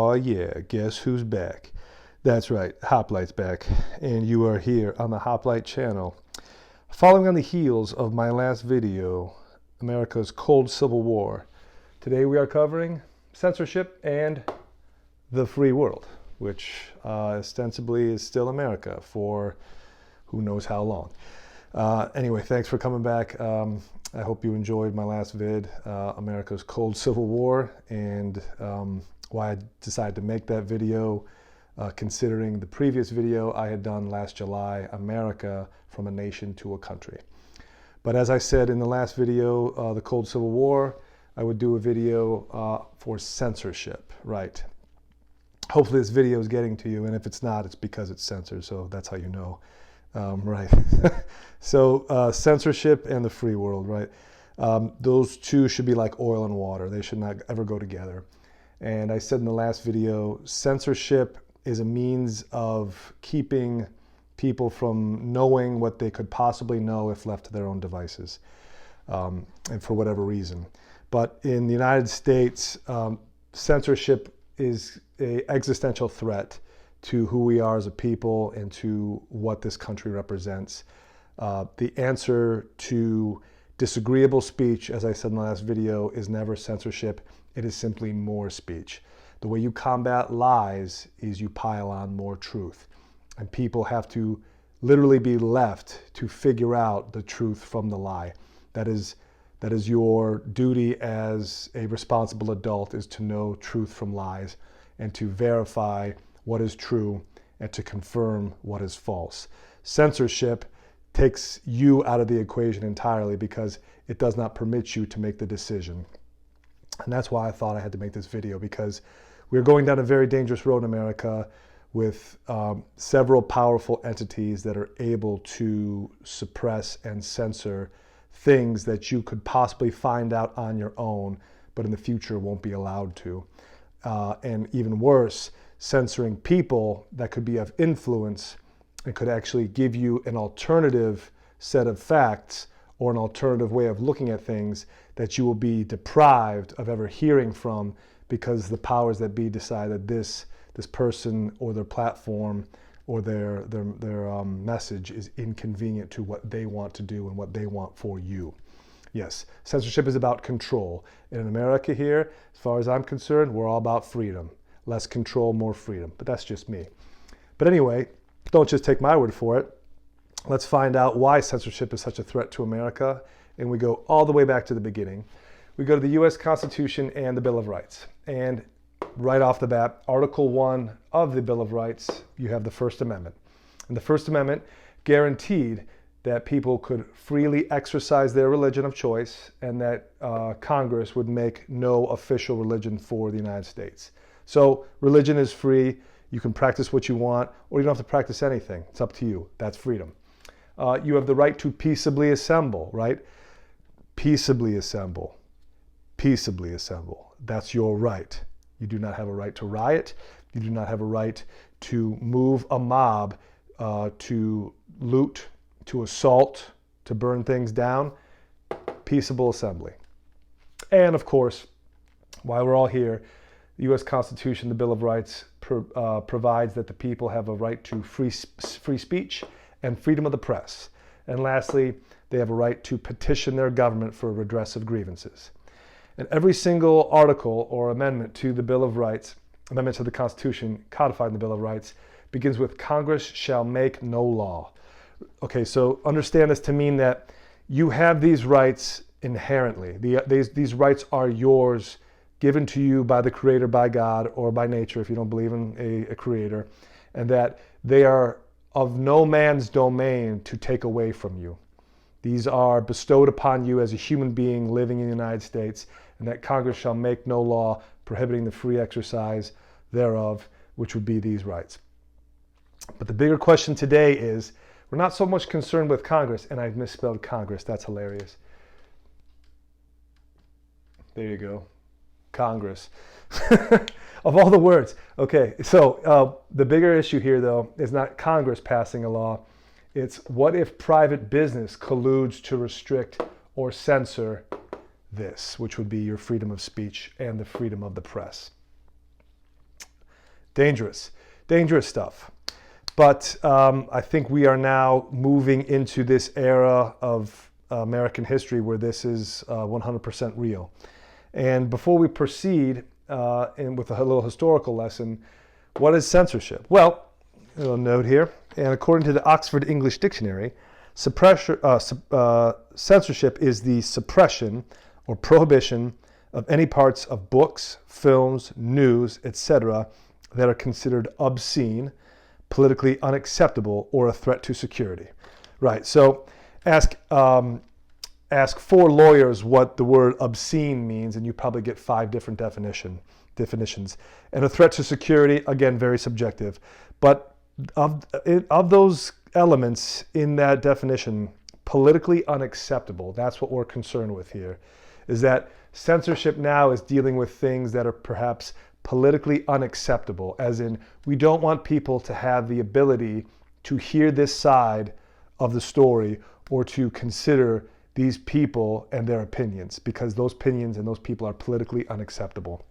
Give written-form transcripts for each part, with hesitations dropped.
Oh yeah, guess who's back? That's right, Hoplight's back, and you are here on the Hoplight channel. Following on the heels of my last video, America's Cold Civil War, today we are covering censorship and the free world, which ostensibly is still America for who knows how long. Anyway, thanks for coming back. I hope you enjoyed my last vid, America's Cold Civil War, and why I decided to make that video, considering the previous video I had done last July, America from a nation to a country. But as I said in the last video, the Cold Civil War, I would do a video for censorship, right? Hopefully this video is getting to you, and if it's not, it's because it's censored, so that's how you know. Right. So censorship and the free world, right? Those two should be like oil and water. They should not ever go together. And I said in the last video, censorship is a means of keeping people from knowing what they could possibly know if left to their own devices, and for whatever reason. But in the United States, censorship is an existential threat to who we are as a people and to what this country represents. The answer to disagreeable speech, as I said in the last video, is never censorship. It is simply more speech. The way you combat lies is you pile on more truth. And people have to literally be left to figure out the truth from the lie. That is your duty as a responsible adult, is to know truth from lies and to verify what is true and to confirm what is false. Censorship takes you out of the equation entirely because it does not permit you to make the decision. And that's why I thought I had to make this video, because we're going down a very dangerous road in America with several powerful entities that are able to suppress and censor things that you could possibly find out on your own, but in the future won't be allowed to. And even worse, censoring people that could be of influence and could actually give you an alternative set of facts or an alternative way of looking at things that you will be deprived of ever hearing from, because the powers that be decide that this person or their platform or their message is inconvenient to what they want to do and what they want for you. Yes, censorship is about control. And in America here, as far as I'm concerned, we're all about freedom. Less control, more freedom. But that's just me. But anyway, don't just take my word for it. Let's find out why censorship is such a threat to America. And we go all the way back to the beginning. We go to the U.S. Constitution and the Bill of Rights. And right off the bat, Article 1 of the Bill of Rights, you have the First Amendment. And the First Amendment guaranteed that people could freely exercise their religion of choice, and that Congress would make no official religion for the United States. So religion is free. You can practice what you want, or you don't have to practice anything. It's up to you. That's freedom. You have the right to peaceably assemble, right? Peaceably assemble. Peaceably assemble. That's your right. You do not have a right to riot. You do not have a right to move a mob, to loot, to assault, to burn things down. Peaceable assembly. And of course, while we're all here, the U.S. Constitution, the Bill of Rights, provides that the people have a right to free speech and freedom of the press. And lastly, they have a right to petition their government for redress of grievances. And every single article or amendment to the Bill of Rights, amendment to the Constitution codified in the Bill of Rights, begins with "Congress shall make no law." Okay, so understand this to mean that you have these rights inherently. These rights are yours, given to you by the Creator, by God, or by nature, if you don't believe in a Creator, and that they are of no man's domain to take away from you. These are bestowed upon you as a human being living in the United States, and that Congress shall make no law prohibiting the free exercise thereof, which would be these rights. But the bigger question today is, we're not so much concerned with Congress, and I misspelled Congress. That's hilarious. There you go. Congress. Of all the words. Okay, so the bigger issue here, though, is not Congress passing a law. It's what if private business colludes to restrict or censor this, which would be your freedom of speech and the freedom of the press. Dangerous, dangerous stuff. But I think we are now moving into this era of American history where this is 100% real. And before we proceed with a little historical lesson, what is censorship? Well, a little note here, and according to the Oxford English Dictionary, censorship is the suppression or prohibition of any parts of books, films, news, etc. that are considered obscene, politically unacceptable, or a threat to security. Right, so ask 4 lawyers what the word obscene means, and you probably get 5 different definitions. And a threat to security, again, very subjective. But of those elements in that definition, politically unacceptable, that's what we're concerned with here, is that censorship now is dealing with things that are perhaps politically unacceptable, as in we don't want people to have the ability to hear this side of the story or to consider these people and their opinions, because those opinions and those people are politically unacceptable.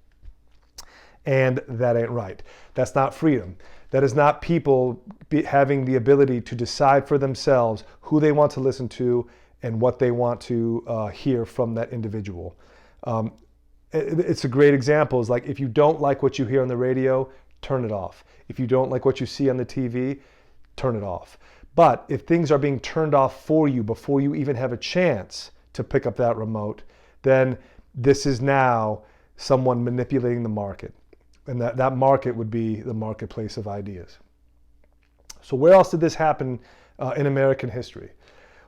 And that ain't right. That's not freedom. That is not people having the ability to decide for themselves who they want to listen to and what they want to hear from that individual. It's a great example. Is like, if you don't like what you hear on the radio, turn it off. If you don't like what you see on the TV, turn it off. But if things are being turned off for you before you even have a chance to pick up that remote, then this is now someone manipulating the market. And that market would be the marketplace of ideas. So where else did this happen in American history?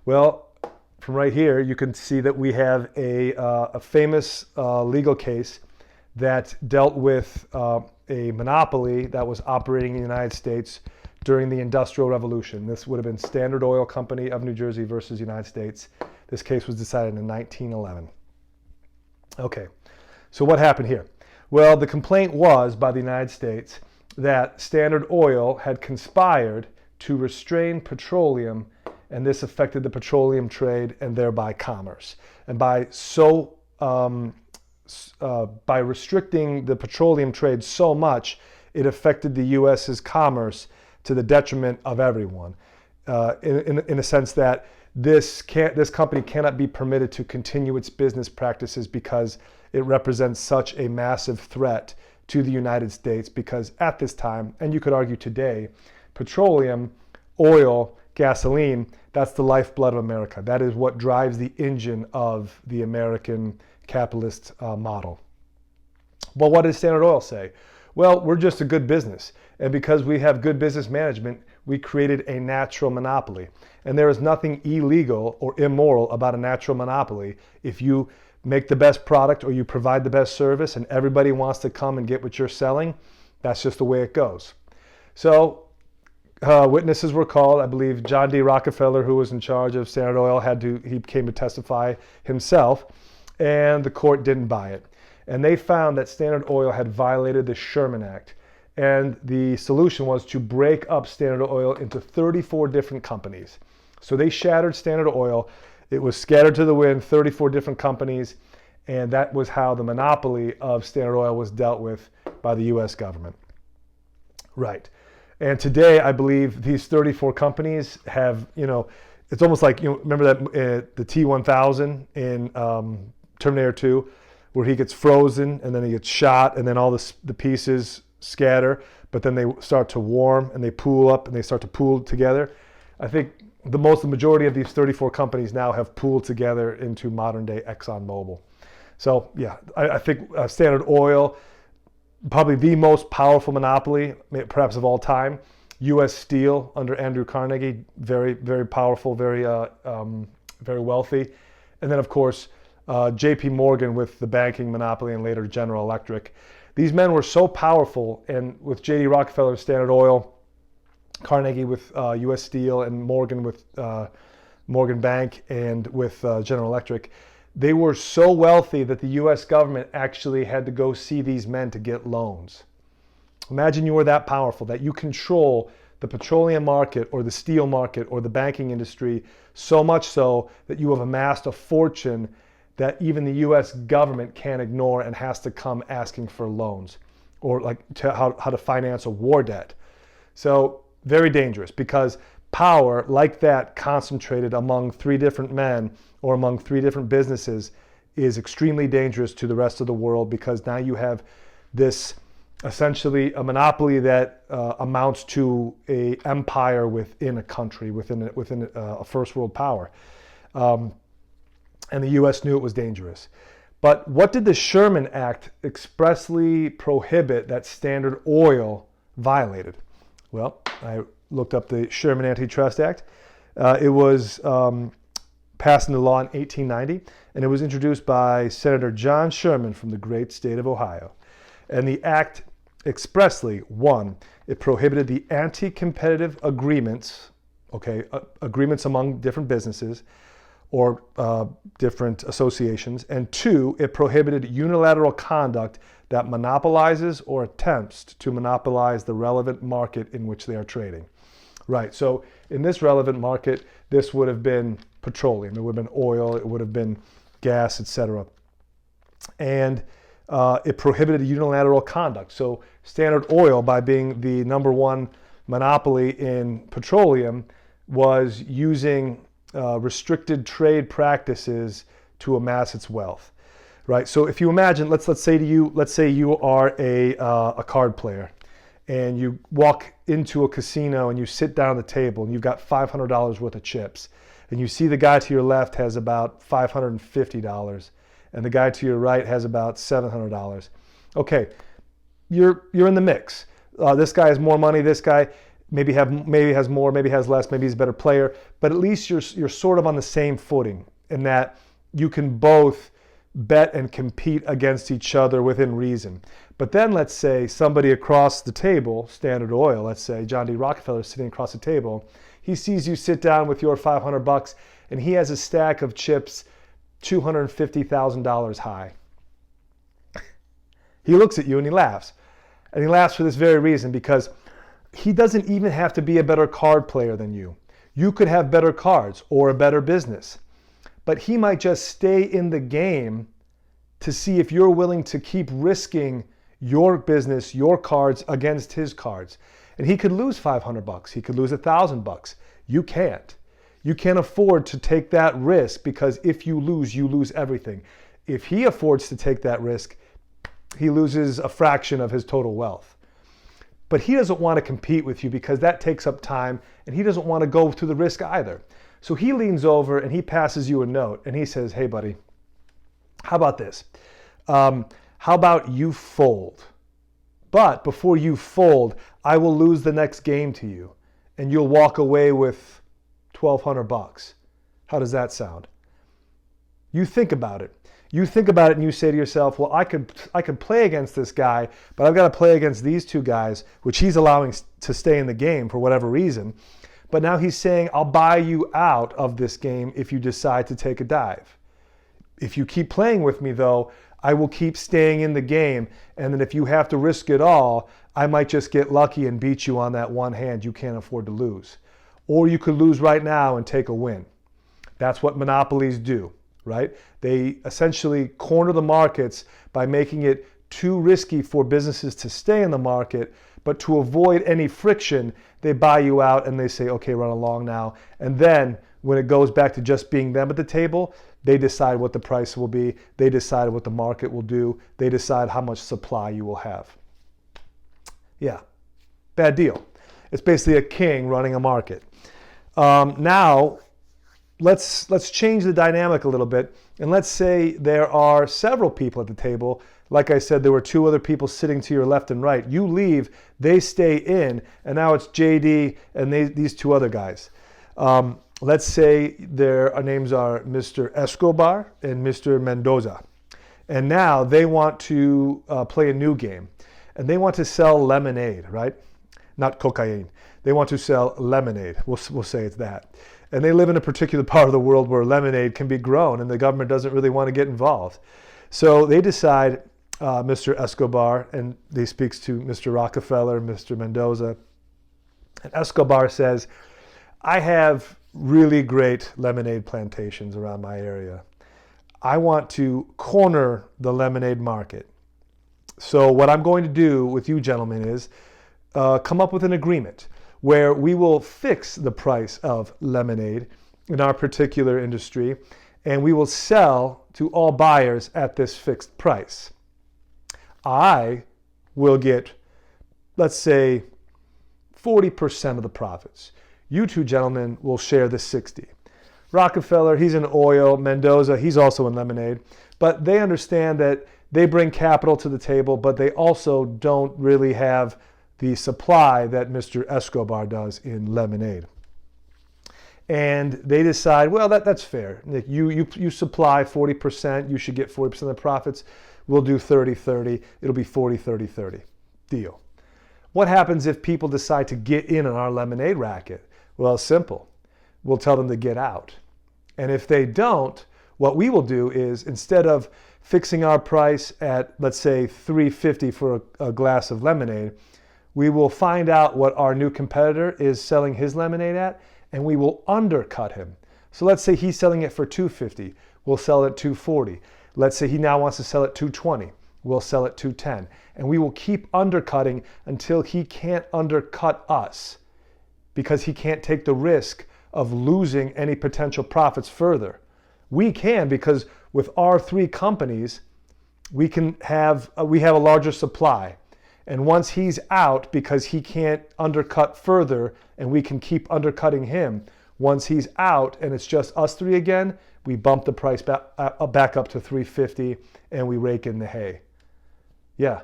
Well, from right here, you can see that we have a famous legal case that dealt with a monopoly that was operating in the United States during the Industrial Revolution. This would have been Standard Oil Company of New Jersey versus United States. This case was decided in 1911. Okay, so what happened here? Well, the complaint was by the United States that Standard Oil had conspired to restrain petroleum, and this affected the petroleum trade and thereby commerce. And by restricting the petroleum trade so much, it affected the U.S.'s commerce to the detriment of everyone, in a sense that this company cannot be permitted to continue its business practices because it represents such a massive threat to the United States, because at this time, and you could argue today, petroleum, oil, gasoline, that's the lifeblood of America. That is what drives the engine of the American capitalist model. Well, what does Standard Oil say? Well, we're just a good business. And because we have good business management, we created a natural monopoly. And there is nothing illegal or immoral about a natural monopoly. If you make the best product or you provide the best service and everybody wants to come and get what you're selling, that's just the way it goes. So witnesses were called. I believe John D. Rockefeller, who was in charge of Standard Oil, he came to testify himself, and the court didn't buy it. And they found that Standard Oil had violated the Sherman Act. And the solution was to break up Standard Oil into 34 different companies. So they shattered Standard Oil. It was scattered to the wind, 34 different companies. And that was how the monopoly of Standard Oil was dealt with by the U.S. government. Right. And today, I believe these 34 companies have, it's almost like, remember that the T-1000 in Terminator 2, where he gets frozen and then he gets shot and then all the pieces scatter, but then they start to warm and they pool up and they start to pool together. I think the majority of these 34 companies now have pooled together into modern day ExxonMobil. So yeah, I think Standard Oil, probably the most powerful monopoly, perhaps of all time. U.S. Steel under Andrew Carnegie, very, very powerful, very wealthy. And then of course, J.P. Morgan with the banking monopoly and later General Electric. These men were so powerful, and with J.D. Rockefeller, Standard Oil, Carnegie with U.S. Steel, and Morgan with Morgan Bank, and with General Electric, they were so wealthy that the U.S. government actually had to go see these men to get loans. Imagine you were that powerful, that you control the petroleum market or the steel market or the banking industry, so much so that you have amassed a fortune that even the U.S. government can't ignore and has to come asking for loans. or like how to finance a war debt. So very dangerous, because power like that concentrated among 3 different men or among 3 different businesses is extremely dangerous to the rest of the world, because now you have this essentially a monopoly that amounts to a empire within a country, within a first world power. And the U.S. knew it was dangerous. But what did the Sherman Act expressly prohibit that Standard Oil violated? Well, I looked up the Sherman Antitrust Act. It was passed into law in 1890, and it was introduced by Senator John Sherman from the great state of Ohio. And the act expressly, 1, it prohibited the anti-competitive agreements, agreements among different businesses or different associations, and 2, it prohibited unilateral conduct that monopolizes or attempts to monopolize the relevant market in which they are trading. Right, so in this relevant market, this would have been petroleum, it would have been oil, it would have been gas, etc. And it prohibited unilateral conduct. So Standard Oil, by being the #1 monopoly in petroleum, was using restricted trade practices to amass its wealth. Right. So if you imagine, let's say you are a card player, and you walk into a casino and you sit down at the table and you've got $500 worth of chips, and you see the guy to your left has about $550, and the guy to your right has about $700. Okay, you're in the mix. This guy has more money. This guy maybe has more, maybe has less, maybe he's a better player. But at least you're sort of on the same footing in that you can both bet and compete against each other within reason. But then let's say somebody across the table, Standard Oil, let's say John D. Rockefeller sitting across the table, he sees you sit down with your $500 and he has a stack of chips $250,000 high. He looks at you and he laughs. And he laughs for this very reason, because he doesn't even have to be a better card player than you. You could have better cards or a better business. But he might just stay in the game to see if you're willing to keep risking your business, your cards against his cards. And he could lose $500. He could lose $1,000. You can't. You can't afford to take that risk, because if you lose everything. If he affords to take that risk, he loses a fraction of his total wealth. But he doesn't want to compete with you, because that takes up time, and he doesn't want to go through the risk either. So he leans over and he passes you a note and he says, "Hey buddy, how about this? How about you fold? But before you fold, I will lose the next game to you, and you'll walk away with $1,200. How does that sound?" You think about it. You think about it and you say to yourself, well, I could play against this guy, but I've got to play against these 2 guys, which he's allowing to stay in the game for whatever reason. But now he's saying, I'll buy you out of this game if you decide to take a dive. If you keep playing with me, though, I will keep staying in the game. And then if you have to risk it all, I might just get lucky and beat you on that one hand you can't afford to lose. Or you could lose right now and take a win. That's what monopolies do, right? They essentially corner the markets by making it too risky for businesses to stay in the market, but to avoid any friction, they buy you out and they say, okay, run along now. And then when it goes back to just being them at the table, they decide what the price will be. They decide what the market will do. They decide how much supply you will have. Yeah, bad deal. It's basically a king running a market. Now, let's change the dynamic a little bit. And let's say there are several people at the table. Like I said, there were 2 other people sitting to your left and right. You leave, they stay in, and now it's JD and these 2 other guys. Let's say their names are Mr. Escobar and Mr. Mendoza. And now they want to play a new game. And they want to sell lemonade, right? Not cocaine. They want to sell lemonade. We'll say it's that. And they live in a particular part of the world where lemonade can be grown and the government doesn't really want to get involved. So they decide, Mr. Escobar, and he speaks to Mr. Rockefeller, Mr. Mendoza. And Escobar says, I have really great lemonade plantations around my area. I want to corner the lemonade market. So what I'm going to do with you gentlemen is come up with an agreement where we will fix the price of lemonade in our particular industry, and we will sell to all buyers at this fixed price. I will get, let's say, 40% of the profits. You two gentlemen will share the 60. Rockefeller, he's in oil. Mendoza, he's also in lemonade. But they understand that they bring capital to the table, but they also don't really have the supply that Mr. Escobar does in lemonade. And they decide, well, that's fair. You supply 40%, you should get 40% of the profits. We'll do 30-30. It'll be 40-30-30. Deal. What happens if people decide to get in on our lemonade racket? Well, it's simple. We'll tell them to get out. And if they don't, what we will do is, instead of fixing our price at, let's say, $3.50 for a glass of lemonade, we will find out what our new competitor is selling his lemonade at, and we will undercut him. So let's say he's selling it for $2.50. We'll sell it at $2.40. Let's say he now wants to sell it $2.20. We'll sell it $2.10. And we will keep undercutting until he can't undercut us, because he can't take the risk of losing any potential profits further. We can, because with our three companies, we have a larger supply. And once he's out, because he can't undercut further and we can keep undercutting him, once he's out and it's just us three again, we bump the price back up to $3.50 and we rake in the hay. Yeah,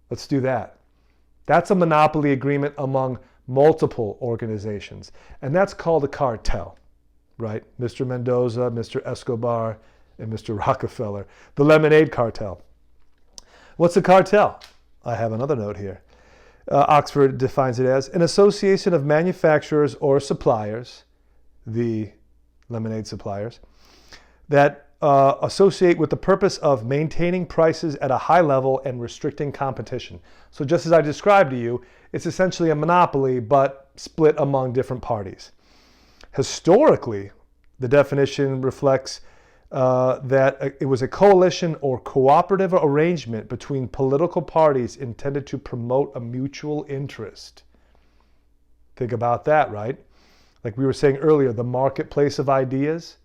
let's do that. That's a monopoly agreement among multiple organizations. And that's called a cartel, right? Mr. Mendoza, Mr. Escobar, and Mr. Rockefeller. The lemonade cartel. What's a cartel? I have another note here. Oxford defines it as an association of manufacturers or suppliers, the lemonade suppliers, that associate with the purpose of maintaining prices at a high level and restricting competition. So just as I described to you, it's essentially a monopoly, but split among different parties. Historically, the definition reflects that it was a coalition or cooperative arrangement between political parties intended to promote a mutual interest. Think about that, right? Like we were saying earlier, the marketplace of ideas.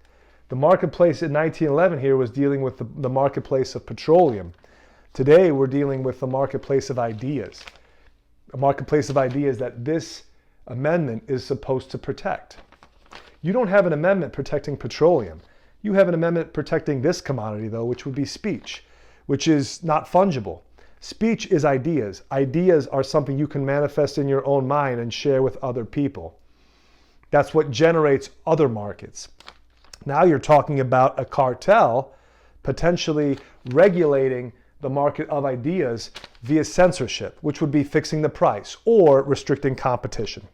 The marketplace in 1911 here was dealing with the marketplace of petroleum. Today, we're dealing with the marketplace of ideas. A marketplace of ideas that this amendment is supposed to protect. You don't have an amendment protecting petroleum. You have an amendment protecting this commodity, though, which would be speech, which is not fungible. Speech is ideas. Ideas are something you can manifest in your own mind and share with other people. That's what generates other markets. Now you're talking about a cartel potentially regulating the market of ideas via censorship, which would be fixing the price or restricting competition.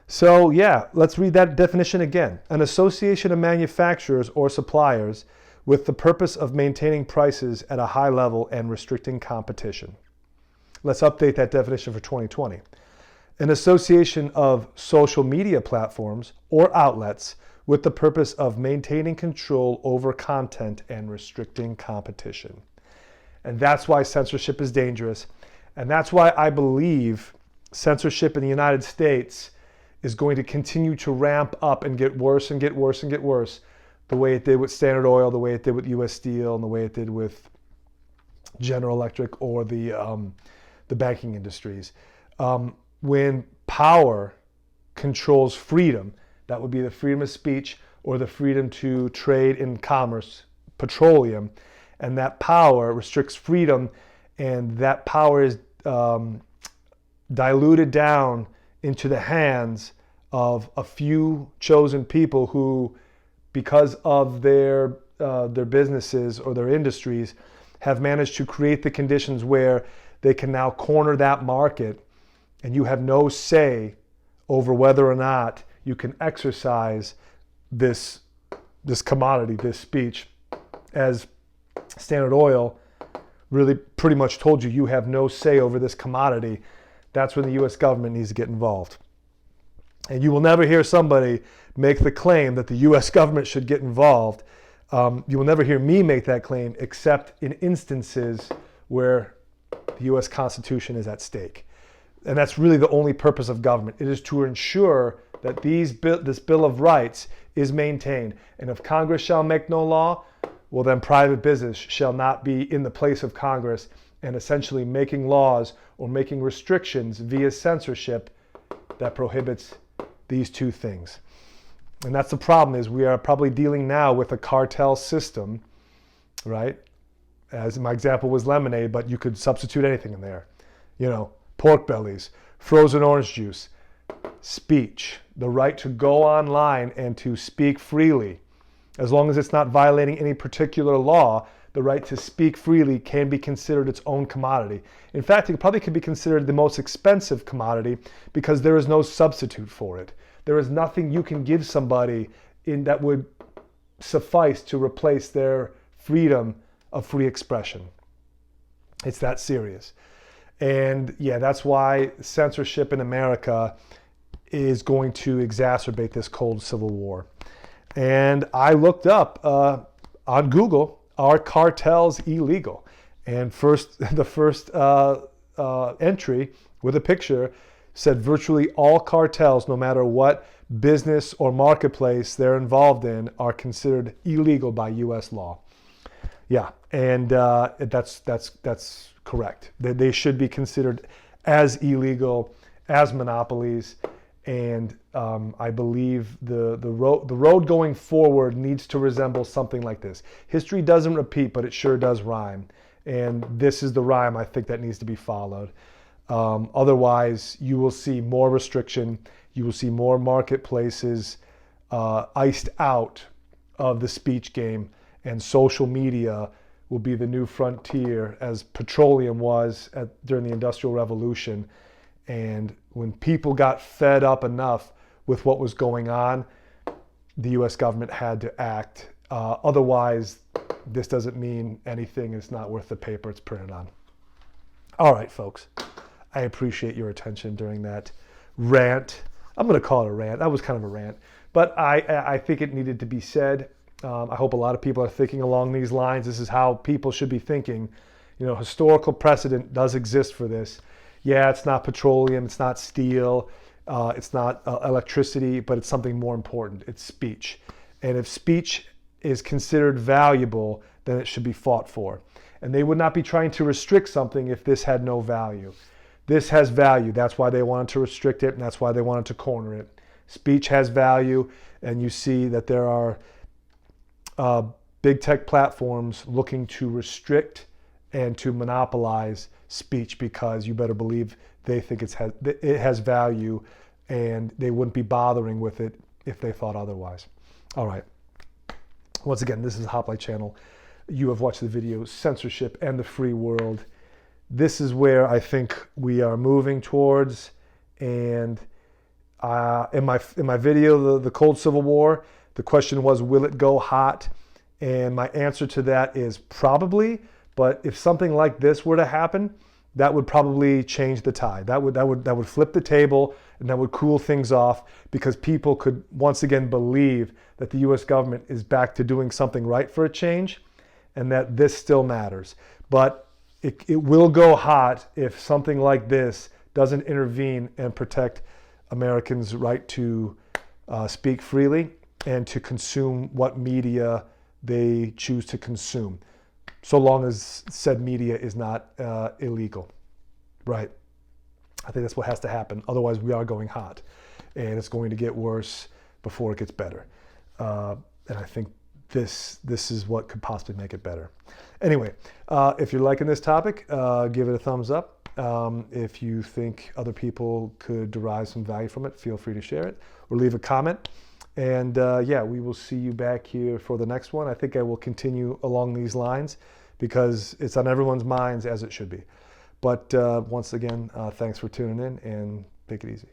So yeah, let's read that definition again. An association of manufacturers or suppliers with the purpose of maintaining prices at a high level and restricting competition. Let's update that definition for 2020. An association of social media platforms or outlets with the purpose of maintaining control over content and restricting competition. And that's why censorship is dangerous. And that's why I believe censorship in the United States is going to continue to ramp up and get worse and get worse and get worse, the way it did with Standard Oil, the way it did with U.S. Steel, and the way it did with General Electric or the banking industries. When power controls freedom, that would be the freedom of speech or the freedom to trade in commerce, petroleum, and that power restricts freedom, and that power is diluted down into the hands of a few chosen people who, because of their businesses or their industries, have managed to create the conditions where they can now corner that market, and you have no say over whether or not you can exercise this commodity, this speech. As Standard Oil really pretty much told you, you have no say over this commodity. That's when the U.S. government needs to get involved. And you will never hear somebody make the claim that the U.S. government should get involved. You will never hear me make that claim except in instances where the U.S. Constitution is at stake. And that's really the only purpose of government. It is to ensure that this Bill of Rights is maintained. And if Congress shall make no law, well, then private business shall not be in the place of Congress and essentially making laws or making restrictions via censorship that prohibits these two things. And that's the problem, is we are probably dealing now with a cartel system, right? As my example was lemonade, but you could substitute anything in there. You know, pork bellies, frozen orange juice, speech, the right to go online and to speak freely. As long as it's not violating any particular law, the right to speak freely can be considered its own commodity. In fact, it probably could be considered the most expensive commodity because there is no substitute for it. There is nothing you can give somebody that would suffice to replace their freedom of free expression. It's that serious. And yeah, that's why censorship in America is going to exacerbate this cold civil war. And I looked up on Google, are cartels illegal? And the first entry with a picture said virtually all cartels, no matter what business or marketplace they're involved in, are considered illegal by U.S. law. Yeah, and that's correct. They should be considered as illegal as monopolies. And I believe the road going forward needs to resemble something like this. History doesn't repeat, but it sure does rhyme. And this is the rhyme I think that needs to be followed. Otherwise, you will see more restriction. You will see more marketplaces iced out of the speech game. And social media will be the new frontier, as petroleum was during the Industrial Revolution. And when people got fed up enough with what was going on, the U.S. government had to act. Otherwise, this doesn't mean anything. It's not worth the paper it's printed on. All right, folks. I appreciate your attention during that rant. I'm going to call it a rant. That was kind of a rant. But I think it needed to be said. I hope a lot of people are thinking along these lines. This is how people should be thinking. You know, historical precedent does exist for this. Yeah, it's not petroleum, it's not steel, it's not electricity, but it's something more important. It's speech. And if speech is considered valuable, then it should be fought for. And they would not be trying to restrict something if this had no value. This has value. That's why they wanted to restrict it, and that's why they wanted to corner it. Speech has value, and you see that there are big tech platforms looking to restrict and to monopolize speech, because you better believe they think it has value, and they wouldn't be bothering with it if they thought otherwise. All right. Once again, this is the Hoplite channel. You have watched the video Censorship and the Free World. This is where I think we are moving towards. And in my video, the Cold Civil War, the question was, will it go hot? And my answer to that is probably. But if something like this were to happen, that would probably change the tide. That would flip the table, and that would cool things off, because people could once again believe that the U.S. government is back to doing something right for a change, and that this still matters. But it will go hot if something like this doesn't intervene and protect Americans' right to speak freely and to consume what media they choose to consume, so long as said media is not illegal, right? I think that's what has to happen. Otherwise, we are going hot, and it's going to get worse before it gets better. And I think this is what could possibly make it better. Anyway, if you're liking this topic, give it a thumbs up. If you think other people could derive some value from it, feel free to share it or leave a comment. And yeah, we will see you back here for the next one. I think I will continue along these lines because it's on everyone's minds, as it should be. But once again, thanks for tuning in, and take it easy.